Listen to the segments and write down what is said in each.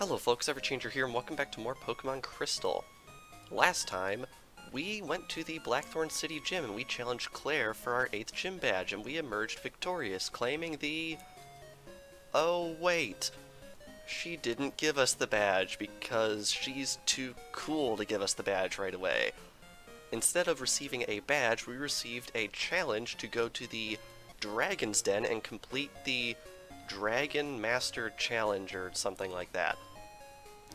Hello folks, Everchanger here, and welcome back to more Pokemon Crystal. Last time, we went to the Blackthorn City Gym and we challenged Claire for our 8th gym badge, and we emerged victorious, claiming the... Oh wait, she didn't give us the badge because she's too cool to give us the badge right away. Instead of receiving a badge, we received a challenge to go to the Dragon's Den and complete the Dragon Master Challenge or something like that.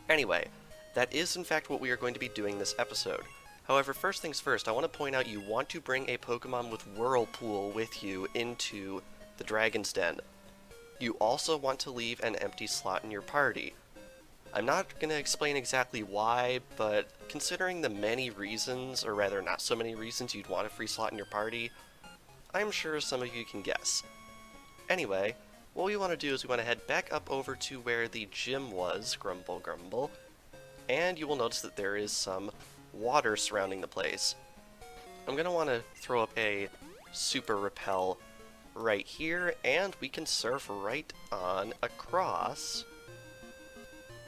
Anyway, that is in fact what we are going to be doing this episode. However, first things first, I want to point out you want to bring a Pokemon with Whirlpool with you into the Dragon's Den. You also want to leave an empty slot in your party. I'm not going to explain exactly why, but considering the many reasons, or rather not so many reasons you'd want a free slot in your party, I'm sure some of you can guess. Anyway, what we want to do is we want to head back up over to where the gym was, grumble grumble, and you will notice that there is some water surrounding the place. I'm going to want to throw up a super repel right here, and we can surf right on across.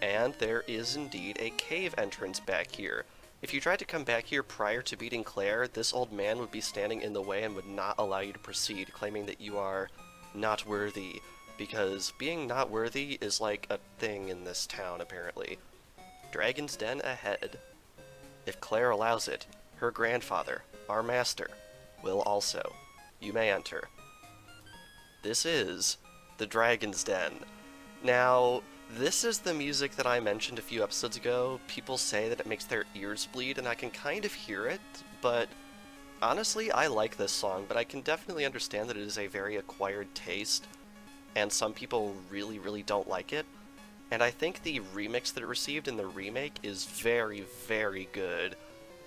And there is indeed a cave entrance back here. If you tried to come back here prior to beating Claire, this old man would be standing in the way and would not allow you to proceed, claiming that you are not worthy, because being not worthy is like a thing in this town, apparently. Dragon's Den ahead. If Claire allows it, her grandfather, our master, will also. You may enter. This is the Dragon's Den. Now, this is the music that I mentioned a few episodes ago. People say that it makes their ears bleed, and I can kind of hear it, but honestly, I like this song, but I can definitely understand that it is a very acquired taste, and some people really, really don't like it. And I think the remix that it received in the remake is very, very good,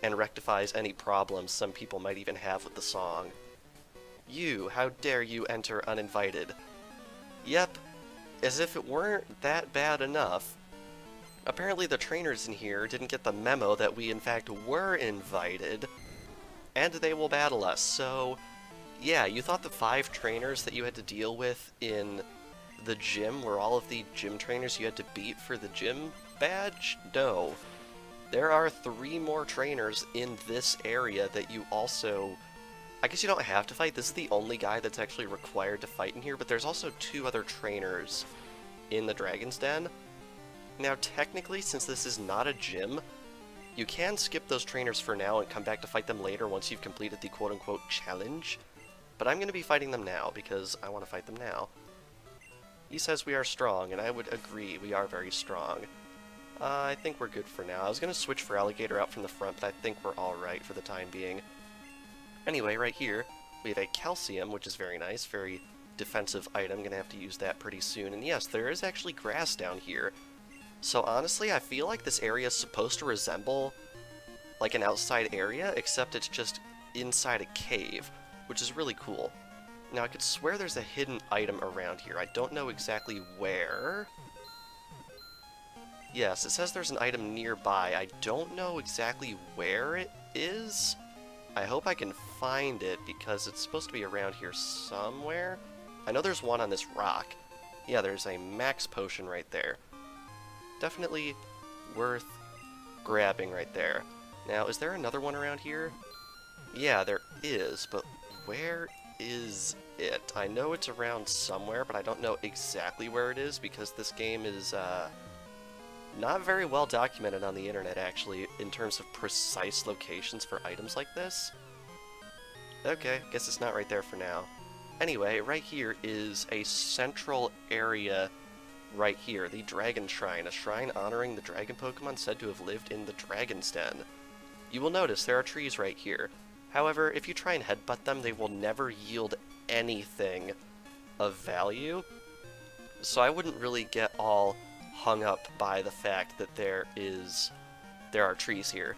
and rectifies any problems some people might even have with the song. You, how dare you enter uninvited? Yep, as if it weren't that bad enough. Apparently the trainers in here didn't get the memo that we in fact were invited, and they will battle us. So, yeah, you thought the 5 trainers that you had to deal with in the gym were all of the gym trainers you had to beat for the gym badge? No. There are 3 more trainers in this area that you also... I guess you don't have to fight. This is the only guy that's actually required to fight in here, but there's also 2 other trainers in the Dragon's Den. Now, technically, since this is not a gym, you can skip those trainers for now and come back to fight them later once you've completed the quote-unquote challenge. But I'm going to be fighting them now, because I want to fight them now. He says we are strong, and I would agree, we are very strong. I think we're good for now. I was going to switch for Alligator out from the front, but I think we're alright for the time being. Anyway, right here, we have a Calcium, which is very nice, very defensive item. Going to have to use that pretty soon. And yes, there is actually grass down here. So honestly, I feel like this area is supposed to resemble like an outside area, except it's just inside a cave, which is really cool. Now, I could swear there's a hidden item around here. I don't know exactly where. Yes, it says there's an item nearby. I don't know exactly where it is. I hope I can find it, because it's supposed to be around here somewhere. I know there's one on this rock. Yeah, there's a max potion right there. Definitely worth grabbing right there. Now, is there another one around here? Yeah, there is, but where is it? I know it's around somewhere, but I don't know exactly where it is, because this game is not very well documented on the internet, actually, in terms of precise locations for items like this. Okay, guess it's not right there for now. Anyway, right here is a central area right here, the Dragon Shrine, a shrine honoring the dragon Pokemon said to have lived in the Dragon's Den. You will notice there are trees right here. However, if you try and headbutt them, they will never yield anything of value. So I wouldn't really get all hung up by the fact that there are trees here.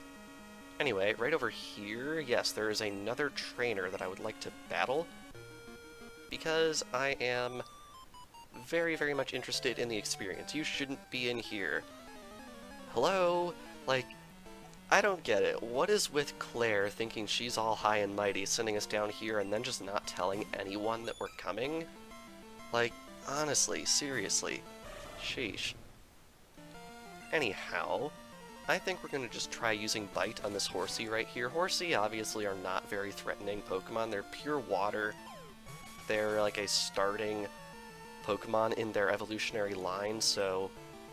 Anyway, right over here, yes, there is another trainer that I would like to battle, because I am very, very much interested in the experience. You shouldn't be in here. Hello? Like, I don't get it. What is with Claire thinking she's all high and mighty, sending us down here and then just not telling anyone that we're coming? Like, honestly, seriously. Sheesh. Anyhow, I think we're going to just try using Bite on this Horsey right here. Horsey obviously are not very threatening Pokemon. They're pure water. They're like a starting Pokemon in their evolutionary line, so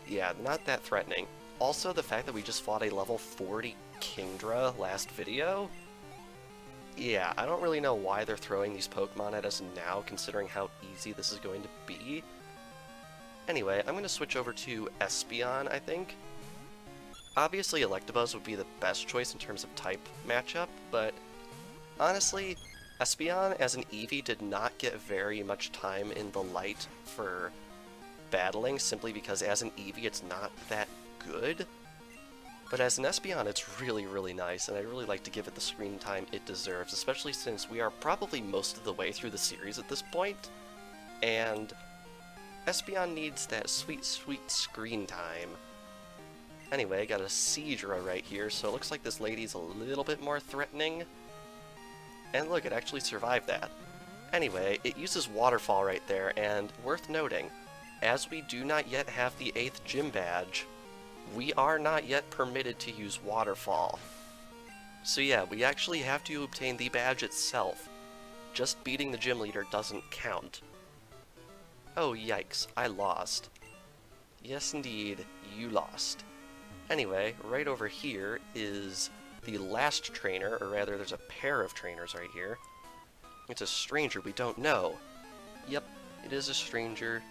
yeah, not that threatening. Also, the fact that we just fought a level 40 Kingdra last video, yeah, I don't really know why they're throwing these Pokemon at us now, considering how easy this is going to be. Anyway, I'm going to switch over to Espeon, I think. Obviously, Electabuzz would be the best choice in terms of type matchup, but honestly, Espeon as an Eevee did not get very much time in the light for battling, simply because as an Eevee it's not that good. But as an Espeon, it's really, really nice, and I really like to give it the screen time it deserves, especially since we are probably most of the way through the series at this point, and Espeon needs that sweet, sweet screen time. Anyway, got a Seadra right here, so it looks like this lady's a little bit more threatening. And look, it actually survived that. Anyway, it uses Waterfall right there, and worth noting, as we do not yet have the 8th Gym Badge, we are not yet permitted to use Waterfall. So yeah, we actually have to obtain the badge itself. Just beating the gym leader doesn't count. Oh yikes, I lost. Yes indeed, you lost. Anyway, right over here is the last trainer, or rather there's a pair of trainers right here. It's a stranger we don't know. Yep, it is a stranger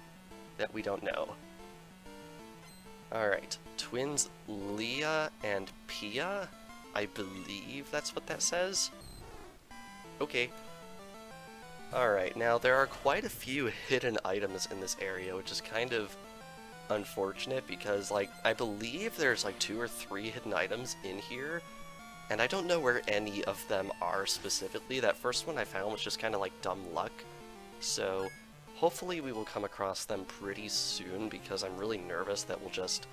that we don't know. Alright, twins Leah and Pia? I believe that's what that says. Okay. Alright, now there are quite a few hidden items in this area, which is kind of unfortunate because, like, I believe there's like 2 or 3 hidden items in here, and I don't know where any of them are specifically. That first one I found was just kind of like dumb luck, so hopefully we will come across them pretty soon, because I'm really nervous that we'll just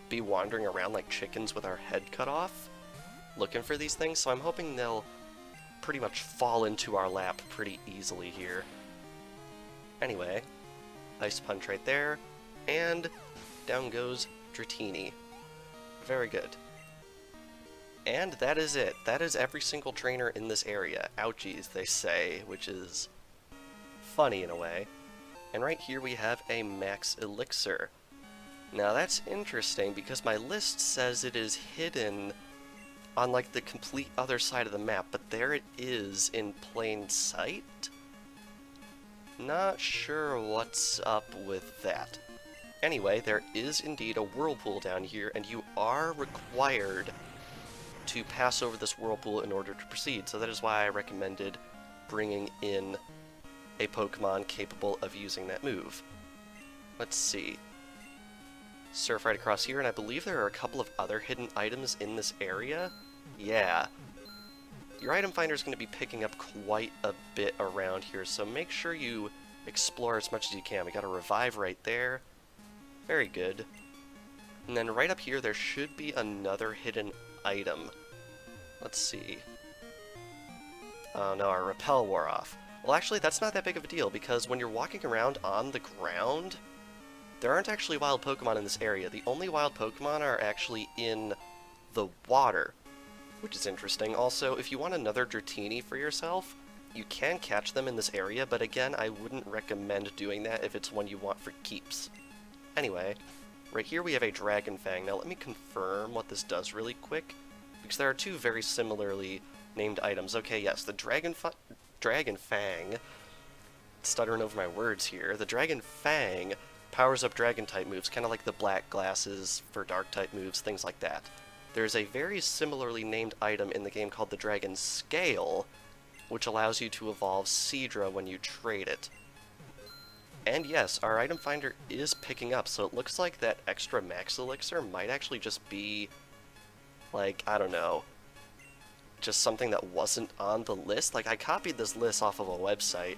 be wandering around like chickens with our head cut off looking for these things, so I'm hoping they'll pretty much fall into our lap pretty easily here. Anyway, Ice Punch right there, and down goes Dratini. Very good. And that is it. That is every single trainer in this area. Ouchies, they say, which is funny in a way. And right here we have a Max Elixir. Now that's interesting because my list says it is hidden on like the complete other side of the map, but there it is in plain sight. Not sure what's up with that. Anyway, there is indeed a whirlpool down here, and you are required to pass over this whirlpool in order to proceed, so that is why I recommended bringing in a Pokemon capable of using that move. Let's see. Surf right across here, and I believe there are a couple of other hidden items in this area. Yeah. Your item finder is going to be picking up quite a bit around here, so make sure you explore as much as you can. We got a revive right there. Very good. And then right up here there should be another hidden item. Let's see. Oh no, our repel wore off. Well, actually that's not that big of a deal, because when you're walking around on the ground, there aren't actually wild Pokemon in this area. The only wild Pokemon are actually in the water, which is interesting. Also, if you want another Dratini for yourself, you can catch them in this area, but again, I wouldn't recommend doing that if it's one you want for keeps. Anyway, right here we have a Dragon Fang. Now let me confirm what this does really quick, because there are 2 very similarly named items. Okay, yes, the Dragon Fang, stuttering over my words here, the Dragon Fang powers up Dragon-type moves, kind of like the Black Glasses for Dark-type moves, things like that. There's a very similarly named item in the game called the Dragon Scale, which allows you to evolve Seadra when you trade it. And yes, our item finder is picking up, so it looks like that extra Max Elixir might actually just be, like, I don't know, just something that wasn't on the list. Like, I copied this list off of a website,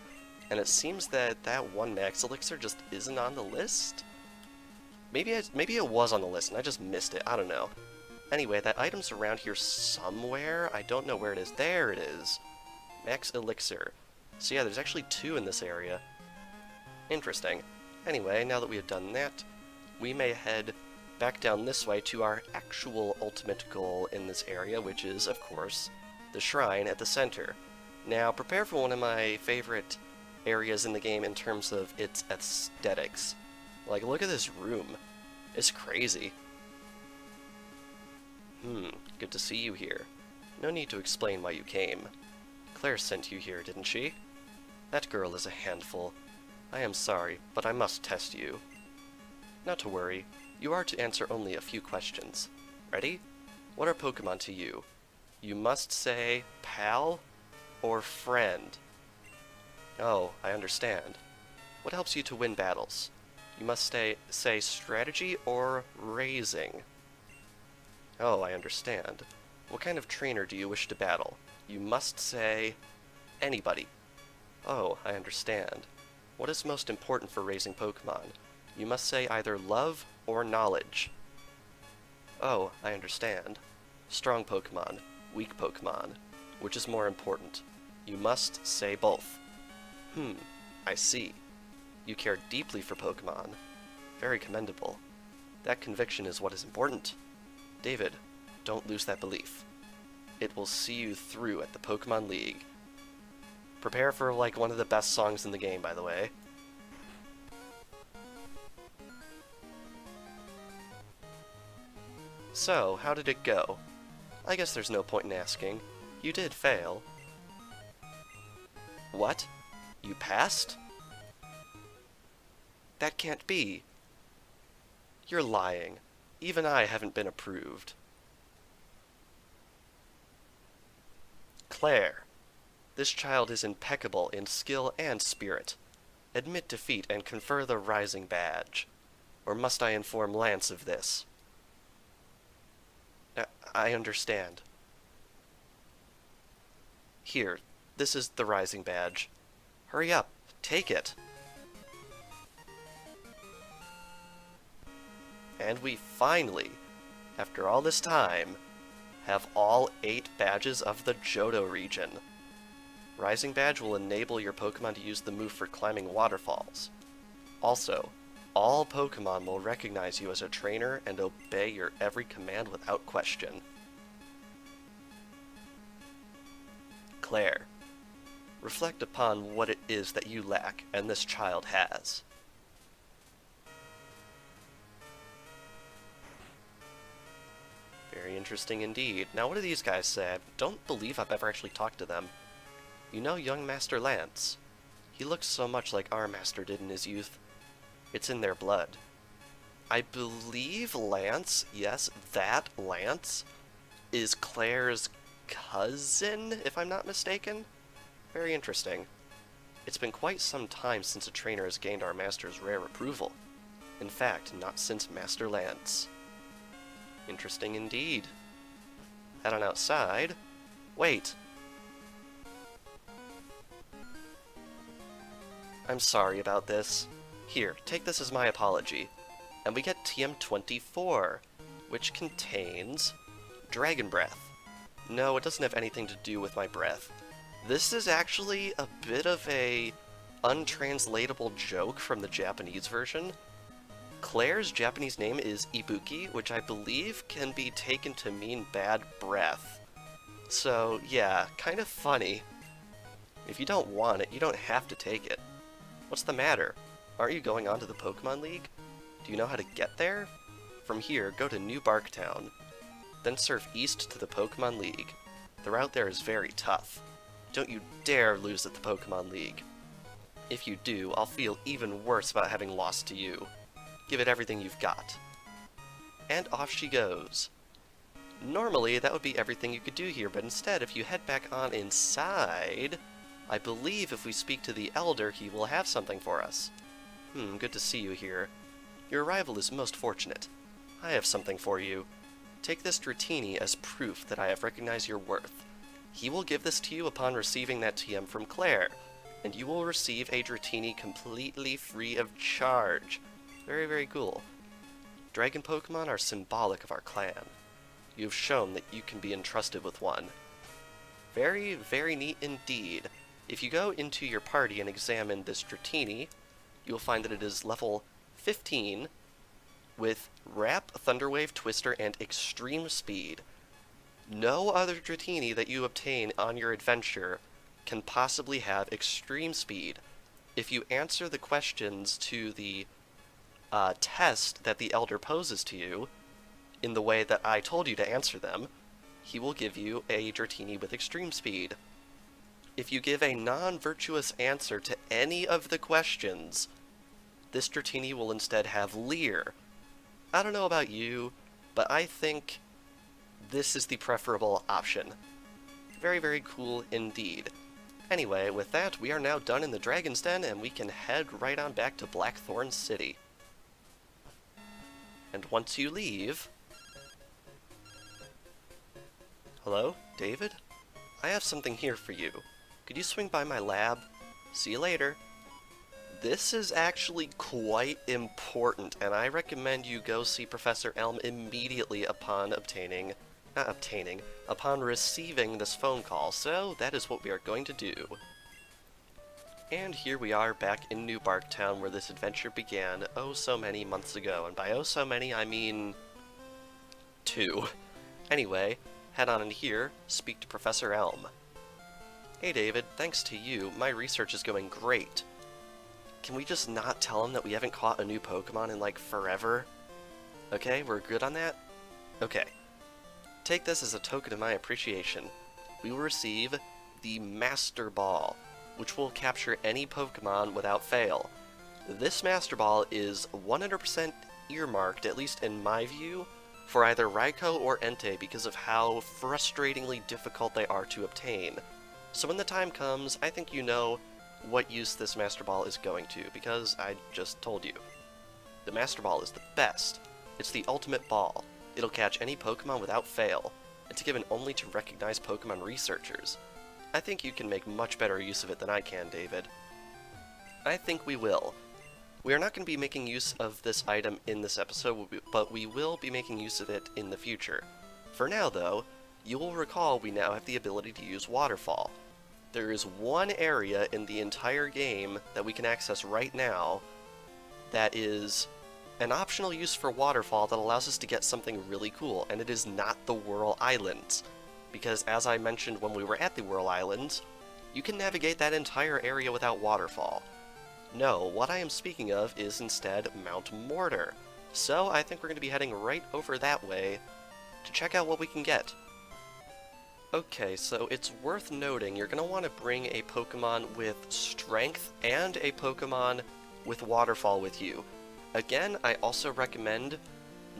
and it seems that that one Max Elixir just isn't on the list? Maybe it was on the list and I just missed it, I don't know. Anyway, that item's around here somewhere. I don't know where it is. There it is. Max Elixir. So yeah, there's actually 2 in this area. Interesting. Anyway, now that we have done that, we may head back down this way to our actual ultimate goal in this area, which is, of course, the shrine at the center. Now, prepare for one of my favorite areas in the game in terms of its aesthetics. Like, look at this room. It's crazy. Good to see you here. No need to explain why you came. Claire sent you here, didn't she? That girl is a handful. I am sorry, but I must test you. Not to worry. You are to answer only a few questions. Ready? What are Pokemon to you? You must say pal or friend. Oh, I understand. What helps you to win battles? You must say strategy or raising. Oh, I understand. What kind of trainer do you wish to battle? You must say anybody. Oh, I understand. What is most important for raising Pokemon? You must say either love or knowledge. Oh, I understand. Strong Pokemon, weak Pokemon. Which is more important? You must say both. I see. You care deeply for Pokemon. Very commendable. That conviction is what is important. David, don't lose that belief. It will see you through at the Pokémon League. Prepare for, like, one of the best songs in the game, by the way. So, how did it go? I guess there's no point in asking. You did fail. What? You passed? That can't be. You're lying. Even I haven't been approved. Claire, this child is impeccable in skill and spirit. Admit defeat and confer the Rising Badge. Or must I inform Lance of this? I understand. Here, this is the Rising Badge. Hurry up, take it. And we finally, after all this time, have all 8 badges of the Johto region. Rising Badge will enable your Pokemon to use the move for climbing waterfalls. Also, all Pokemon will recognize you as a trainer and obey your every command without question. Claire, reflect upon what it is that you lack and this child has. Very interesting indeed. Now what do these guys say? I don't believe I've ever actually talked to them. You know young Master Lance. He looks so much like our master did in his youth. It's in their blood. I believe Lance, yes, that Lance, is Claire's cousin, if I'm not mistaken? Very interesting. It's been quite some time since a trainer has gained our master's rare approval. In fact, not since Master Lance. Interesting indeed. Head on outside. Wait. I'm sorry about this. Here, take this as my apology. And we get TM24, which contains Dragon Breath. No, it doesn't have anything to do with my breath. This is actually a bit of a untranslatable joke from the Japanese version. Claire's Japanese name is Ibuki, which I believe can be taken to mean bad breath. So, yeah, kind of funny. If you don't want it, you don't have to take it. What's the matter? Aren't you going on to the Pokemon League? Do you know how to get there? From here, go to New Barktown. Then surf east to the Pokemon League. The route there is very tough. Don't you dare lose at the Pokemon League. If you do, I'll feel even worse about having lost to you. Give it everything you've got. And off she goes. Normally, that would be everything you could do here, but instead, if you head back on inside, I believe if we speak to the Elder, he will have something for us. Good to see you here. Your arrival is most fortunate. I have something for you. Take this Dratini as proof that I have recognized your worth. He will give this to you upon receiving that TM from Claire, and you will receive a Dratini completely free of charge. Very, very cool. Dragon Pokemon are symbolic of our clan. You have shown that you can be entrusted with one. Very, very neat indeed. If you go into your party and examine this Dratini, you'll find that it is level 15, with Wrap, Thunderwave, Twister, and Extreme Speed. No other Dratini that you obtain on your adventure can possibly have Extreme Speed. If you answer the questions to the test that the Elder poses to you in the way that I told you to answer them, he will give you a Dratini with Extreme Speed. If you give a non-virtuous answer to any of the questions, this Dratini will instead have Leer. I don't know about you, but I think this is the preferable option. Very, very cool indeed. Anyway, with that, we are now done in the Dragon's Den, and we can head right on back to Blackthorn City. And once you leave... Hello, David? I have something here for you. Could you swing by my lab? See you later. This is actually quite important, and I recommend you go see Professor Elm immediately upon upon receiving this phone call, so that is what we are going to do. And here we are back in New Barktown, where this adventure began oh so many months ago, and by oh so many I mean 2. Anyway, head on in here, speak to Professor Elm. Hey David, thanks to you, my research is going great. Can we just not tell him that we haven't caught a new Pokemon in like forever? Okay, we're good on that? Okay. Take this as a token of my appreciation. We will receive the Master Ball, which will capture any Pokemon without fail. This Master Ball is 100% earmarked, at least in my view, for either Raikou or Entei because of how frustratingly difficult they are to obtain. So when the time comes, I think you know what use this Master Ball is going to, because I just told you. The Master Ball is the best. It's the ultimate ball. It'll catch any Pokemon without fail. It's given only to recognized Pokemon researchers. I think you can make much better use of it than I can, David. I think we will. We are not going to be making use of this item in this episode, but we will be making use of it in the future. For now, though, you will recall we now have the ability to use Waterfall. There is one area in the entire game that we can access right now that is an optional use for Waterfall that allows us to get something really cool, and it is not the Whirl Islands. Because as I mentioned when we were at the Whirl Islands, you can navigate that entire area without Waterfall. No, what I am speaking of is instead Mount Mortar. So I think we're going to be heading right over that way to check out what we can get. Okay, so it's worth noting you're going to want to bring a Pokemon with Strength and a Pokemon with Waterfall with you. Again, I also recommend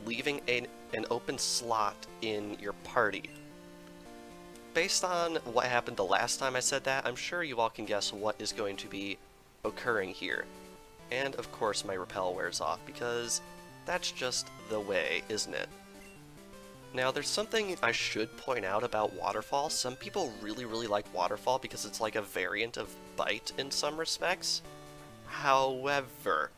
leaving an open slot in your party. Based on what happened the last time I said that, I'm sure you all can guess what is going to be occurring here. And of course my repel wears off, because that's just the way, isn't it? Now, there's something I should point out about Waterfall. Some people really, really like Waterfall because it's like a variant of Bite in some respects. However,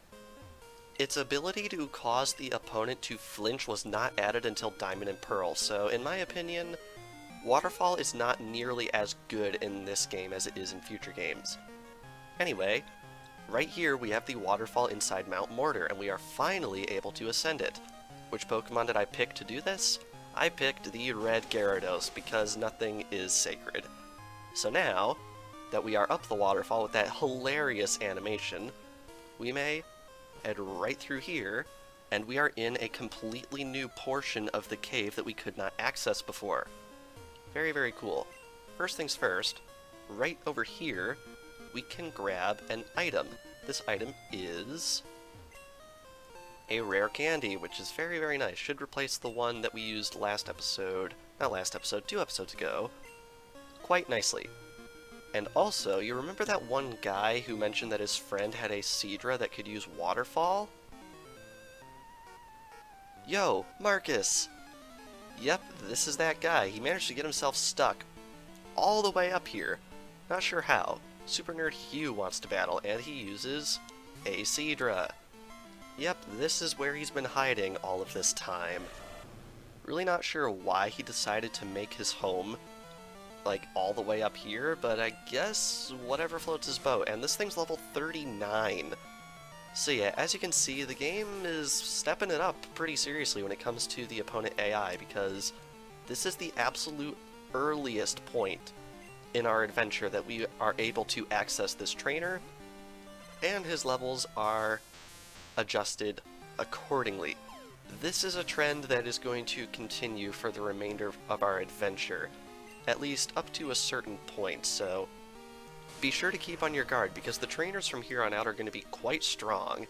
its ability to cause the opponent to flinch was not added until Diamond and Pearl, so in my opinion, Waterfall is not nearly as good in this game as it is in future games. Anyway, right here we have the Waterfall inside Mount Mortar, and we are finally able to ascend it. Which Pokemon did I pick to do this? I picked the red Gyarados, because nothing is sacred. So now, that we are up the waterfall with that hilarious animation, we may head right through here, and we are in a completely new portion of the cave that we could not access before. Very, very cool. First things first, right over here, we can grab an item. This item is a rare candy, which is very, very nice. Should replace the one that we used last episode, not last episode, 2 episodes ago, quite nicely. And also, you remember that one guy who mentioned that his friend had a Seadra that could use Waterfall? Yo, Marcus! Yep, this is that guy. He managed to get himself stuck all the way up here. Not sure how. Super Nerd Hugh wants to battle, and he uses a Seadra. Yep, this is where he's been hiding all of this time. Really not sure why he decided to make his home, like, all the way up here, but I guess whatever floats his boat. And this thing's level 39. So yeah, as you can see, the game is stepping it up pretty seriously when it comes to the opponent AI, because this is the absolute earliest point in our adventure that we are able to access this trainer, and his levels are adjusted accordingly. This is a trend that is going to continue for the remainder of our adventure, at least up to a certain point, so be sure to keep on your guard, because the trainers from here on out are going to be quite strong.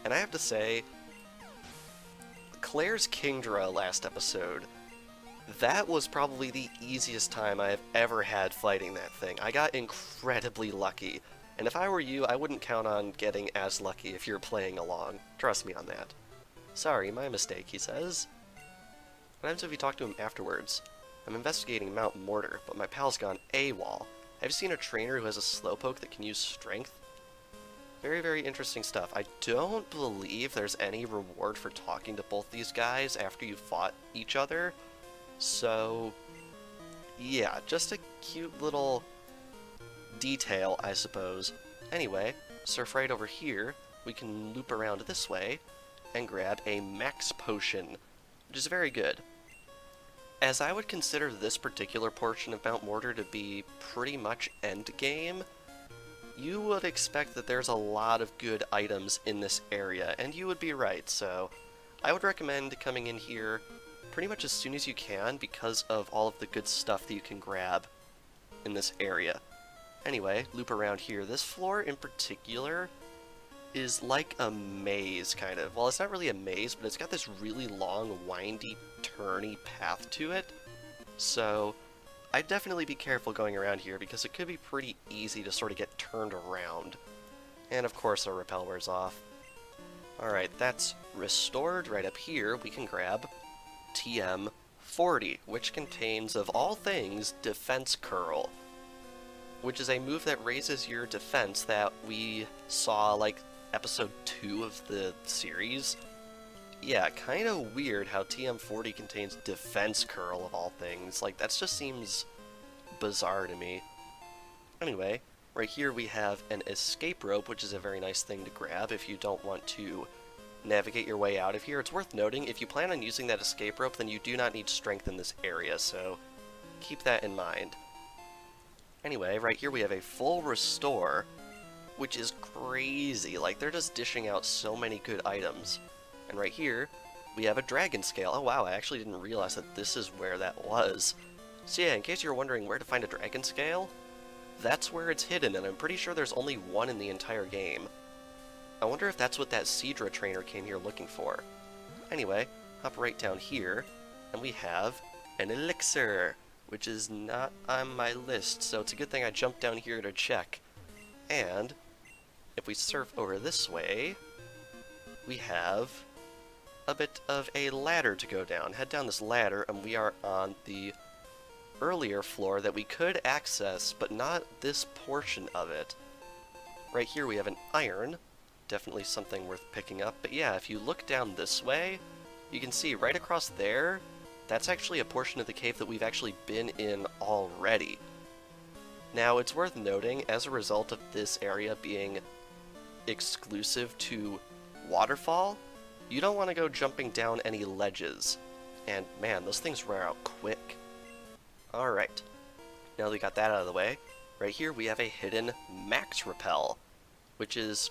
And I have to say, Claire's Kingdra last episode, that was probably the easiest time I have ever had fighting that thing. I got incredibly lucky, and if I were you, I wouldn't count on getting as lucky if you're playing along. Trust me on that. Sorry, my mistake, he says. What happens if you talk to him afterwards? I'm investigating Mount Mortar, but my pal's gone AWOL. Have you seen a trainer who has a Slowpoke that can use Strength? Very, very interesting stuff. I don't believe there's any reward for talking to both these guys after you fought each other. So, yeah, just a cute little detail, I suppose. Anyway, surf right over here. We can loop around this way and grab a Max Potion, which is very good. As I would consider this particular portion of Mount Mortar to be pretty much endgame, you would expect that there's a lot of good items in this area, and you would be right, so I would recommend coming in here pretty much as soon as you can because of all of the good stuff that you can grab in this area. Anyway, loop around here. This floor in particular is like a maze, kind of. Well, it's not really a maze, but it's got this really long, windy, turny path to it. So I'd definitely be careful going around here because it could be pretty easy to sort of get turned around. And of course our repel wears off. Alright, that's restored. Right up here we can grab TM40, which contains, of all things, Defense Curl, which is a move that raises your defense that we saw like episode 2 of the series. Yeah, kind of weird how TM40 contains Defense Curl of all things. Like, that just seems bizarre to me. Anyway, right here we have an escape rope, which is a very nice thing to grab if you don't want to navigate your way out of here. It's worth noting, if you plan on using that escape rope, then you do not need strength in this area, so keep that in mind. Anyway, right here we have a full restore, which is crazy. Like, they're just dishing out so many good items. And right here, we have a dragon scale. Oh wow, I actually didn't realize that this is where that was. So yeah, in case you're wondering where to find a dragon scale, that's where it's hidden, and I'm pretty sure there's only one in the entire game. I wonder if that's what that Seadra trainer came here looking for. Anyway, hop right down here, and we have an elixir, which is not on my list, so it's a good thing I jumped down here to check. And if we surf over this way, we have a bit of a ladder to go down. Head down this ladder, and we are on the earlier floor that we could access, but not this portion of it. Right here we have an iron, definitely something worth picking up. But yeah, if you look down this way, you can see right across there, that's actually a portion of the cave that we've actually been in already. Now, it's worth noting, as a result of this area being exclusive to Waterfall, you don't want to go jumping down any ledges. And man, those things wear out quick. Alright, now that we got that out of the way, right here we have a hidden Max Repel, which is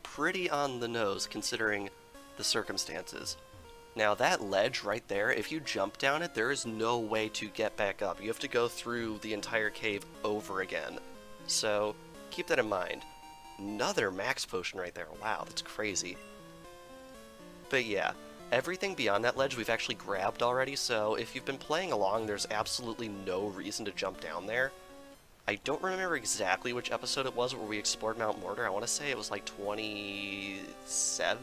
pretty on the nose considering the circumstances. Now that ledge right there, if you jump down it, there is no way to get back up. You have to go through the entire cave over again. So keep that in mind. Another max potion right there. Wow, that's crazy. But yeah, everything beyond that ledge we've actually grabbed already, so if you've been playing along, there's absolutely no reason to jump down there. I don't remember exactly which episode it was where we explored Mount Mortar. I want to say it was like 27?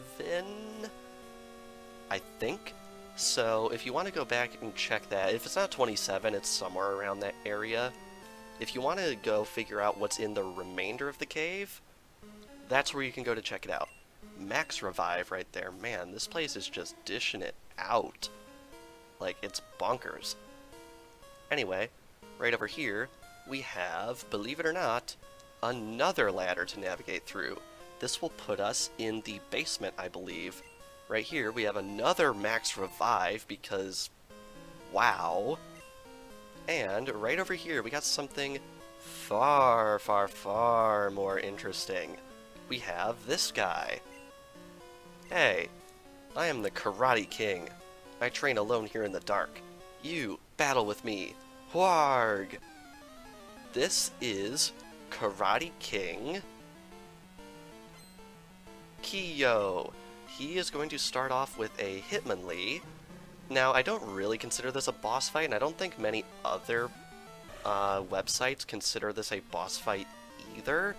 I think. So if you want to go back and check that, if it's not 27, it's somewhere around that area. If you want to go figure out what's in the remainder of the cave, that's where you can go to check it out. Max Revive right there. Man, this place is just dishing it out. Like, it's bonkers. Anyway, right over here, we have, believe it or not, another ladder to navigate through. this will put us in the basement, I believe. Right here, we have another max revive because, wow. And right over here, we got something far, far, far more interesting. We have this guy. Hey, I am the Karate King. I train alone here in the dark. You, battle with me. Hwarg! This is Karate King Kiyo. He is going to start off with a Hitmonlee. Now, I don't really consider this a boss fight, and I don't think many other websites consider this a boss fight either.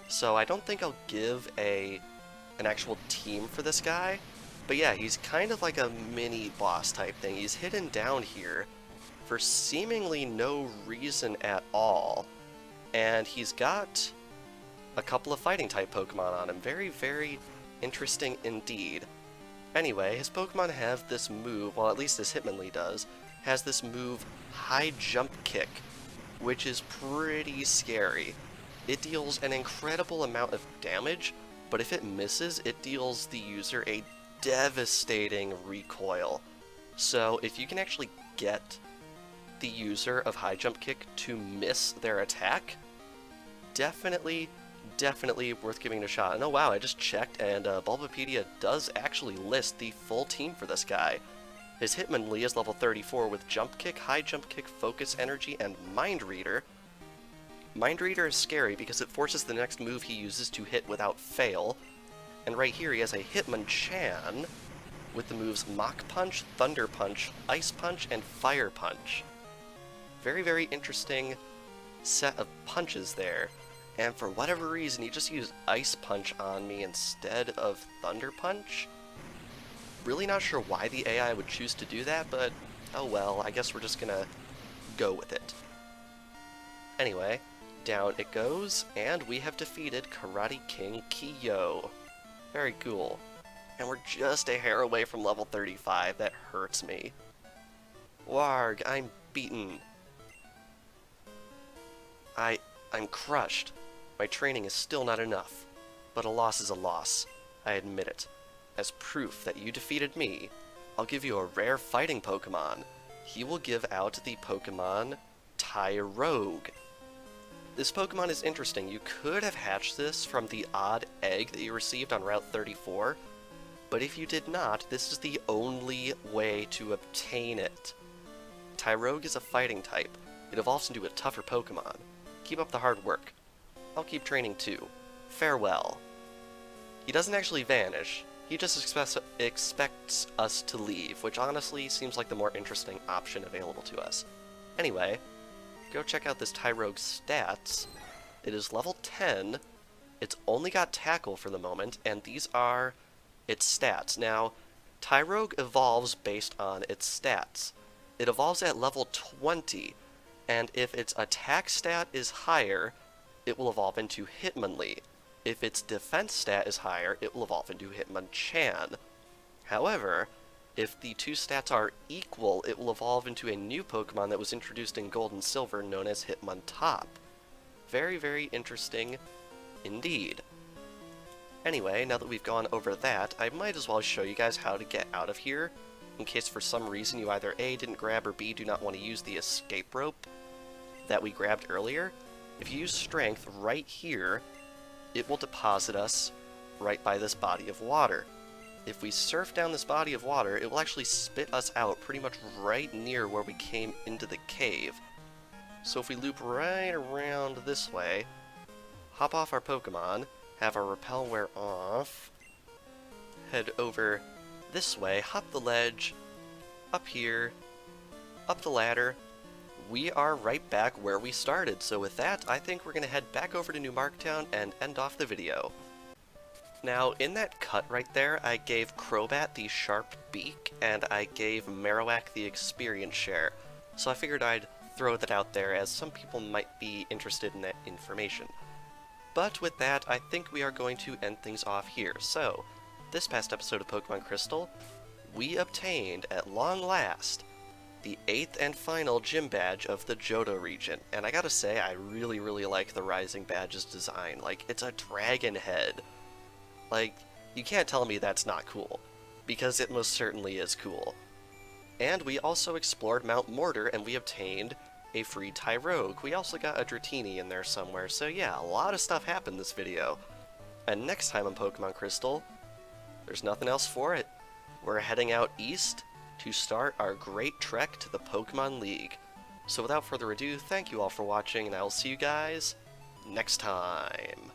So I don't think I'll give an actual team for this guy. But yeah, he's kind of like a mini boss type thing. He's hidden down here for seemingly no reason at all. And he's got a couple of fighting type Pokemon on him. Very, very interesting indeed. Anyway, his Pokemon have this move, well at least this Hitmonlee does, has this move High Jump Kick, which is pretty scary. It deals an incredible amount of damage, but if it misses, it deals the user a devastating recoil. So if you can actually get the user of High Jump Kick to miss their attack, definitely worth giving it a shot. And oh wow, I just checked, and Bulbapedia does actually list the full team for this guy. His Hitmonlee is level 34 with Jump Kick, High Jump Kick, Focus Energy, and Mind Reader. Mind Reader is scary because it forces the next move he uses to hit without fail. And right here he has a Hitmonchan with the moves Mach Punch, Thunder Punch, Ice Punch, and Fire Punch. Very, very interesting set of punches there. And for whatever reason, he just used Ice Punch on me instead of Thunder Punch. Really not sure why the AI would choose to do that, but oh well, I guess we're just gonna go with it. Anyway, down it goes, and we have defeated Karate King Kiyo. Very cool. And we're just a hair away from level 35, that hurts me. Warg, I'm beaten. I'm crushed. My training is still not enough, but a loss is a loss, I admit it. As proof that you defeated me, I'll give you a rare fighting Pokemon. He will give out the Pokemon Tyrogue. This Pokemon is interesting. You could have hatched this from the odd egg that you received on Route 34, but if you did not, this is the only way to obtain it. Tyrogue is a fighting type. It evolves into a tougher Pokemon. Keep up the hard work. I'll keep training too. Farewell. He doesn't actually vanish. He just expects us to leave, which honestly seems like the more interesting option available to us. Anyway, go check out this Tyrogue stats. It is level 10. It's only got Tackle for the moment, and these are its stats. Now, Tyrogue evolves based on its stats. It evolves at level 20, and if its attack stat is higher, it will evolve into Hitmonlee. If its defense stat is higher, it will evolve into Hitmonchan. However, if the two stats are equal, it will evolve into a new Pokemon that was introduced in Gold and Silver known as Hitmontop. Very, very interesting indeed. Anyway, now that we've gone over that, I might as well show you guys how to get out of here, in case for some reason you either A, didn't grab, or B, do not want to use the escape rope that we grabbed earlier. If you use Strength right here, it will deposit us right by this body of water. If we surf down this body of water, it will actually spit us out pretty much right near where we came into the cave. So if we loop right around this way, hop off our Pokemon, have our Repel wear off, head over this way, hop the ledge, up here, up the ladder, we are right back where we started. So with that, I think we're going to head back over to New Marktown and end off the video. Now, in that cut right there, I gave Crobat the Sharp Beak, and I gave Marowak the Experience Share. So I figured I'd throw that out there, as some people might be interested in that information. But with that, I think we are going to end things off here. So, this past episode of Pokemon Crystal, we obtained, at long last, the 8th and final gym badge of the Johto region. And I gotta say, I really, really like the Rising Badge's design. Like, it's a dragon head. Like, you can't tell me that's not cool, because it most certainly is cool. And we also explored Mount Mortar and we obtained a free Tyrogue. We also got a Dratini in there somewhere, so yeah, a lot of stuff happened this video. And next time on Pokemon Crystal, there's nothing else for it. We're heading out east to start our great trek to the Pokemon League. So without further ado, thank you all for watching, and I will see you guys next time.